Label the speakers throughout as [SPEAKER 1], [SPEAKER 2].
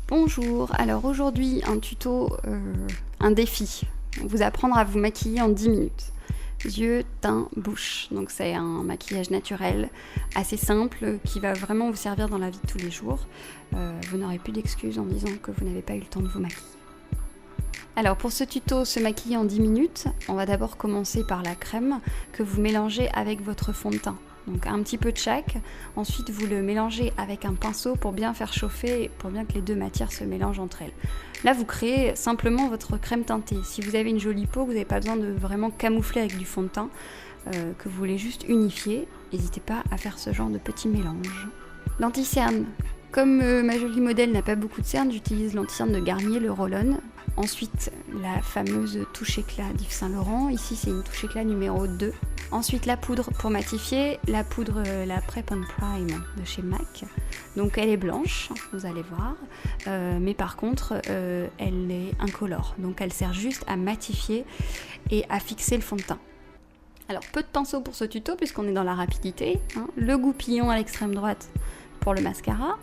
[SPEAKER 1] Bonjour, alors aujourd'hui un défi, vous apprendre à vous maquiller en 10 minutes. Yeux, teint, bouche, donc c'est un maquillage naturel assez simple qui va vraiment vous servir dans la vie de tous les jours. Vous n'aurez plus d'excuses en disant que vous n'avez pas eu le temps de vous maquiller. Alors pour ce tuto se maquiller en 10 minutes, on va d'abord commencer par la crème que vous mélangez avec votre fond de teint. Donc un petit peu de chaque, ensuite vous le mélangez avec un pinceau pour bien faire chauffer, pour bien que les deux matières se mélangent entre elles. Là vous créez simplement votre crème teintée. Si vous avez une jolie peau, vous n'avez pas besoin de vraiment camoufler avec du fond de teint, que vous voulez juste unifier, n'hésitez pas à faire ce genre de petit mélange. L'anti-cerne. Comme ma jolie modèle n'a pas beaucoup de cernes, j'utilise l'anti-cerne de Garnier, le Roll-On. Ensuite, la fameuse touche éclat d'Yves Saint Laurent. Ici, c'est une touche éclat numéro 2. Ensuite, la poudre pour matifier. La poudre, la Prep and Prime de chez MAC. Donc, elle est blanche, vous allez voir. Mais par contre, elle est incolore. Donc, elle sert juste à matifier et à fixer le fond de teint. Alors, peu de pinceaux pour ce tuto, puisqu'on est dans la rapidité. Le goupillon à l'extrême droite pour le mascara.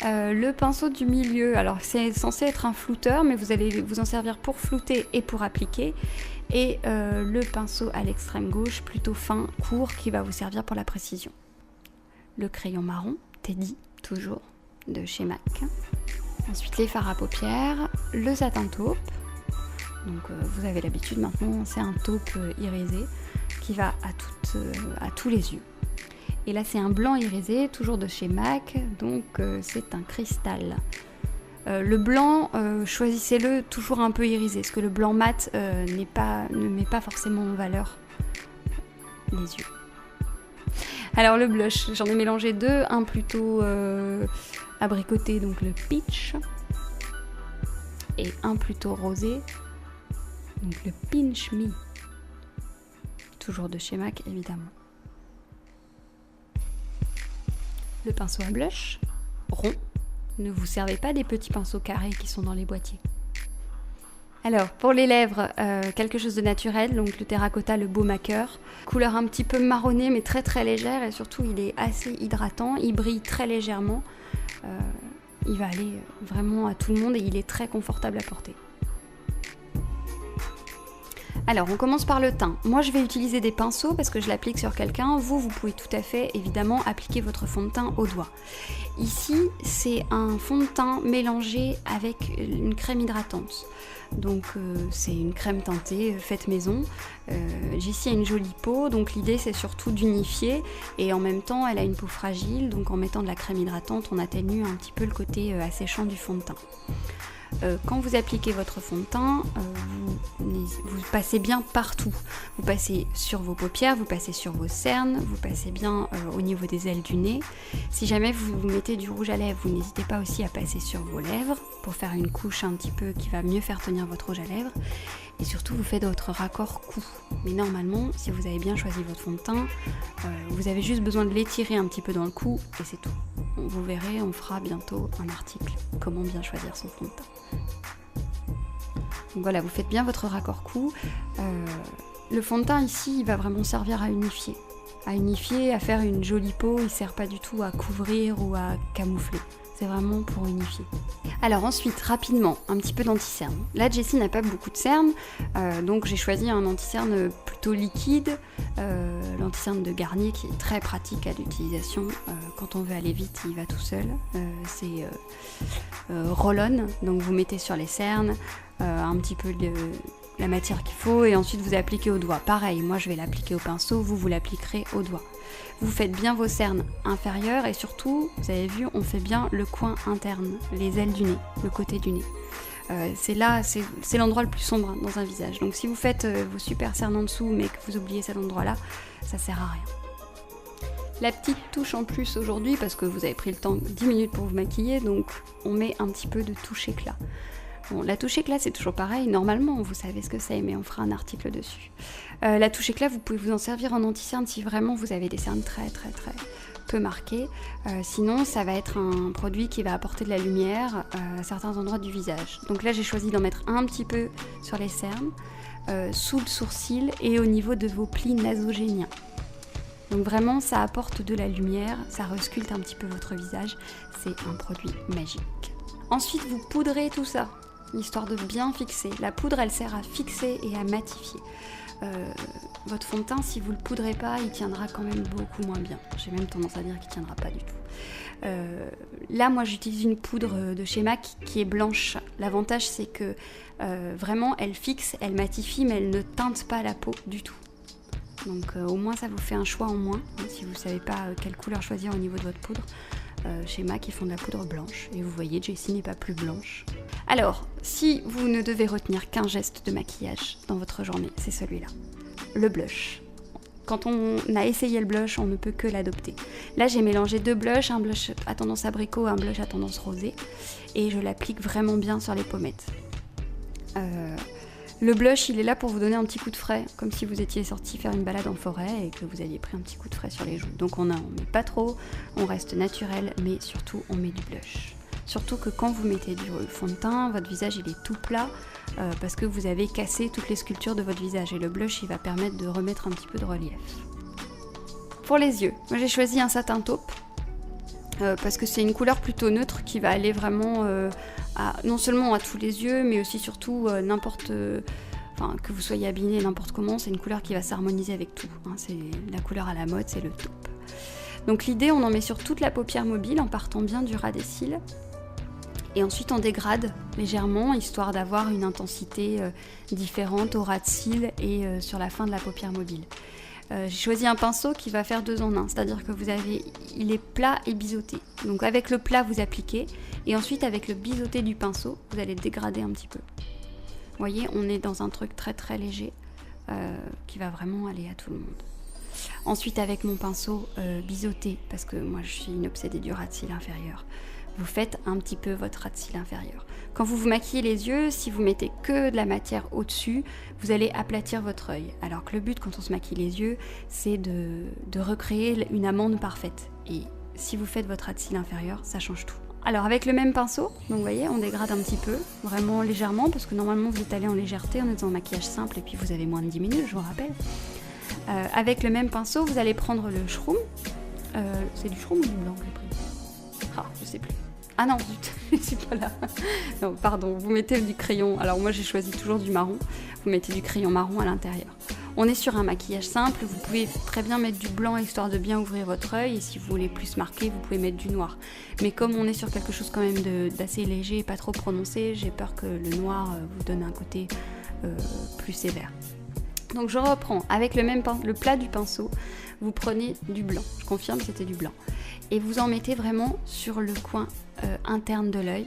[SPEAKER 1] Le pinceau du milieu, alors c'est censé être un flouteur, mais vous allez vous en servir pour flouter et pour appliquer. Et le pinceau à l'extrême gauche, plutôt fin, court, qui va vous servir pour la précision. Le crayon marron, Teddy, toujours, de chez MAC. Ensuite les fards à paupières, le satin taupe. Donc vous avez l'habitude maintenant, c'est un taupe irisé qui va à tous les yeux. Et là c'est un blanc irisé, toujours de chez MAC, donc c'est un cristal. Le blanc, choisissez-le toujours un peu irisé, parce que le blanc mat ne met pas forcément en valeur les yeux. Alors le blush, j'en ai mélangé deux, un plutôt abricoté, donc le peach, et un plutôt rosé, donc le Pinch Me, toujours de chez MAC évidemment. Le pinceau à blush, rond. Ne vous servez pas des petits pinceaux carrés qui sont dans les boîtiers. Alors, pour les lèvres, quelque chose de naturel, donc le terracotta, le Baume à cœur. Couleur un petit peu marronnée, mais très très légère, et surtout il est assez hydratant, il brille très légèrement. Il va aller vraiment à tout le monde et il est très confortable à porter. Alors, on commence par le teint. Moi, je vais utiliser des pinceaux parce que je l'applique sur quelqu'un. Vous pouvez tout à fait, évidemment, appliquer votre fond de teint au doigt. Ici, c'est un fond de teint mélangé avec une crème hydratante. Donc, c'est une crème teintée faite maison. Jessie a une jolie peau, donc l'idée, c'est surtout d'unifier. Et en même temps, elle a une peau fragile, donc en mettant de la crème hydratante, on atténue un petit peu le côté asséchant du fond de teint. Quand vous appliquez votre fond de teint, vous passez bien partout. Vous passez sur vos paupières, vous passez sur vos cernes, vous passez bien au niveau des ailes du nez. Si jamais vous mettez du rouge à lèvres, vous n'hésitez pas aussi à passer sur vos lèvres pour faire une couche un petit peu qui va mieux faire tenir votre rouge à lèvres. Et surtout, vous faites votre raccord cou. Mais normalement, si vous avez bien choisi votre fond de teint, vous avez juste besoin de l'étirer un petit peu dans le cou et c'est tout. Vous verrez, on fera bientôt un article « Comment bien choisir son fond de teint ». Donc voilà, vous faites bien votre raccord cou. Le fond de teint ici, il va vraiment servir à unifier. À faire une jolie peau, il ne sert pas du tout à couvrir ou à camoufler. C'est vraiment pour unifier. Alors ensuite, rapidement, un petit peu d'anti-cerne. Là, Jessie n'a pas beaucoup de cernes, donc j'ai choisi un anti-cerne plutôt liquide, l'anti-cerne de Garnier qui est très pratique à l'utilisation. Quand on veut aller vite, il va tout seul. C'est Roll-On, donc vous mettez sur les cernes un petit peu de la matière qu'il faut et ensuite vous appliquez au doigt. Pareil, moi je vais l'appliquer au pinceau, vous l'appliquerez au doigt. Vous faites bien vos cernes inférieures et surtout, vous avez vu, on fait bien le coin interne, les ailes du nez, le côté du nez. C'est l'endroit le plus sombre dans un visage. Donc si vous faites vos super cernes en dessous mais que vous oubliez cet endroit-là, ça sert à rien. La petite touche en plus aujourd'hui, parce que vous avez pris le temps 10 minutes pour vous maquiller, donc on met un petit peu de touche éclat. Bon, la touche éclat, c'est toujours pareil. Normalement, vous savez ce que c'est, mais on fera un article dessus. La touche éclat, vous pouvez vous en servir en anti-cerne si vraiment vous avez des cernes très peu marquées. Sinon, ça va être un produit qui va apporter de la lumière à certains endroits du visage. Donc là, j'ai choisi d'en mettre un petit peu sur les cernes, sous le sourcil et au niveau de vos plis nasogéniens. Donc vraiment, ça apporte de la lumière, ça resculpte un petit peu votre visage. C'est un produit magique. Ensuite, vous poudrez tout ça, histoire de bien fixer. La poudre, elle sert à fixer et à matifier. Votre fond de teint, si vous ne le poudrez pas, il tiendra quand même beaucoup moins bien. J'ai même tendance à dire qu'il ne tiendra pas du tout. Là, moi, j'utilise une poudre de chez MAC qui est blanche. L'avantage, c'est que vraiment, elle fixe, elle matifie, mais elle ne teinte pas la peau du tout. Donc au moins, ça vous fait un choix en moins, hein, si vous ne savez pas quelle couleur choisir au niveau de votre poudre. Chez MAC, ils font de la poudre blanche. Et vous voyez, Jessie n'est pas plus blanche. Alors, si vous ne devez retenir qu'un geste de maquillage dans votre journée, c'est celui-là. Le blush. Quand on a essayé le blush, on ne peut que l'adopter. Là, j'ai mélangé 2 blushs, un blush à tendance abricot, un blush à tendance rosée. Et je l'applique vraiment bien sur les pommettes. Le blush, il est là pour vous donner un petit coup de frais, comme si vous étiez sorti faire une balade en forêt et que vous aviez pris un petit coup de frais sur les joues. Donc on met pas trop, on reste naturel, mais surtout on met du blush. Surtout que quand vous mettez du fond de teint, votre visage il est tout plat parce que vous avez cassé toutes les sculptures de votre visage et le blush il va permettre de remettre un petit peu de relief. Pour les yeux, moi j'ai choisi un satin taupe parce que c'est une couleur plutôt neutre qui va aller vraiment non seulement à tous les yeux, mais aussi surtout que vous soyez habillé n'importe comment, c'est une couleur qui va s'harmoniser avec tout. Hein, c'est la couleur à la mode, c'est le taupe. Donc l'idée, on en met sur toute la paupière mobile en partant bien du ras des cils. Et ensuite, on dégrade légèrement, histoire d'avoir une intensité différente au ras de cils et sur la fin de la paupière mobile. J'ai choisi un pinceau qui va faire 2 en 1, c'est-à-dire que il est plat et biseauté. Donc avec le plat, vous appliquez, et ensuite avec le biseauté du pinceau, vous allez dégrader un petit peu. Vous voyez, on est dans un truc très très léger qui va vraiment aller à tout le monde. Ensuite, avec mon pinceau biseauté, parce que moi je suis une obsédée du ras de cils inférieur, vous faites un petit peu votre ras de cils inférieur. Quand vous vous maquillez les yeux, si vous mettez que de la matière au-dessus, vous allez aplatir votre œil. Alors que le but quand on se maquille les yeux, c'est de recréer une amande parfaite. Et si vous faites votre ras de cils inférieur, ça change tout. Alors avec le même pinceau, donc vous voyez, on dégrade un petit peu, vraiment légèrement, parce que normalement vous êtes allé en légèreté en faisant un maquillage simple et puis vous avez moins de 10 minutes, je vous rappelle. Avec le même pinceau, vous allez prendre le shroom. C'est du shroom ou du blanc que j'ai pris ? Ah, je sais plus. Ah non, zut, je suis pas là. Non, pardon, vous mettez du crayon. Alors moi j'ai choisi toujours du marron. Vous mettez du crayon marron à l'intérieur. On est sur un maquillage simple, vous pouvez très bien mettre du blanc histoire de bien ouvrir votre œil, et si vous voulez plus marquer, vous pouvez mettre du noir. Mais comme on est sur quelque chose quand même d'assez léger et pas trop prononcé, j'ai peur que le noir vous donne un côté plus sévère. Donc je reprends, avec le plat du pinceau, vous prenez du blanc, je confirme c'était du blanc, et vous en mettez vraiment sur le coin interne de l'œil,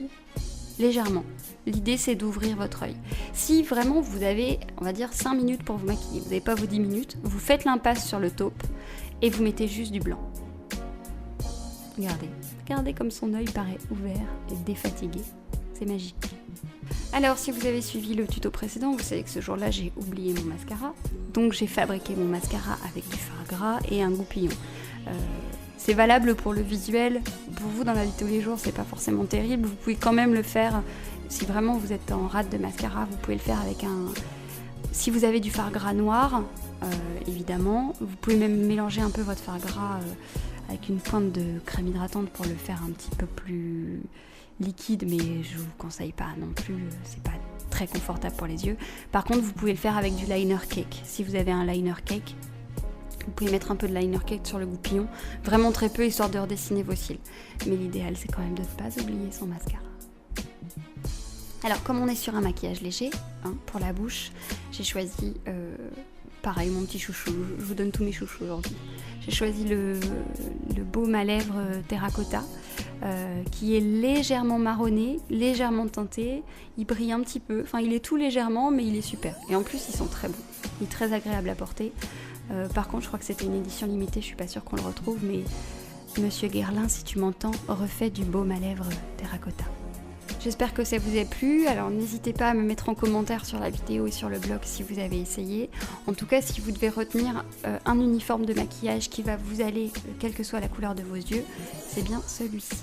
[SPEAKER 1] légèrement. L'idée c'est d'ouvrir votre œil. Si vraiment vous avez, on va dire 5 minutes pour vous maquiller, vous n'avez pas vos 10 minutes, vous faites l'impasse sur le taupe et vous mettez juste du blanc. Regardez comme son œil paraît ouvert et défatigué, c'est magique. Alors si vous avez suivi le tuto précédent, vous savez que ce jour-là j'ai oublié mon mascara, donc j'ai fabriqué mon mascara avec du fard gras et un goupillon. C'est valable pour le visuel, pour vous dans la vie de tous les jours c'est pas forcément terrible, vous pouvez quand même le faire, si vraiment vous êtes en rate de mascara, vous pouvez le faire avec si vous avez du fard gras noir, évidemment, vous pouvez même mélanger un peu votre fard gras avec une pointe de crème hydratante pour le faire un petit peu plus liquide, mais je vous conseille pas non plus, c'est pas très confortable pour les yeux. Par contre, vous pouvez le faire avec du liner cake. Si vous avez un liner cake, vous pouvez mettre un peu de liner cake sur le goupillon, vraiment très peu, histoire de redessiner vos cils. Mais l'idéal, c'est quand même de ne pas oublier son mascara. Alors, comme on est sur un maquillage léger, pour la bouche, j'ai choisi, pareil, mon petit chouchou, je vous donne tous mes chouchous aujourd'hui. J'ai choisi le baume à lèvres terracotta, qui est légèrement marronné, légèrement teinté, il brille un petit peu, enfin il est tout légèrement, mais il est super. Et en plus, ils sont très bons, il est très agréable à porter. Par contre, je crois que c'était une édition limitée, je suis pas sûre qu'on le retrouve, mais Monsieur Guerlain, si tu m'entends, refais du baume à lèvres terracotta. J'espère que ça vous a plu, alors n'hésitez pas à me mettre en commentaire sur la vidéo et sur le blog si vous avez essayé. En tout cas, si vous devez retenir un uniforme de maquillage qui va vous aller, quelle que soit la couleur de vos yeux, c'est bien celui-ci.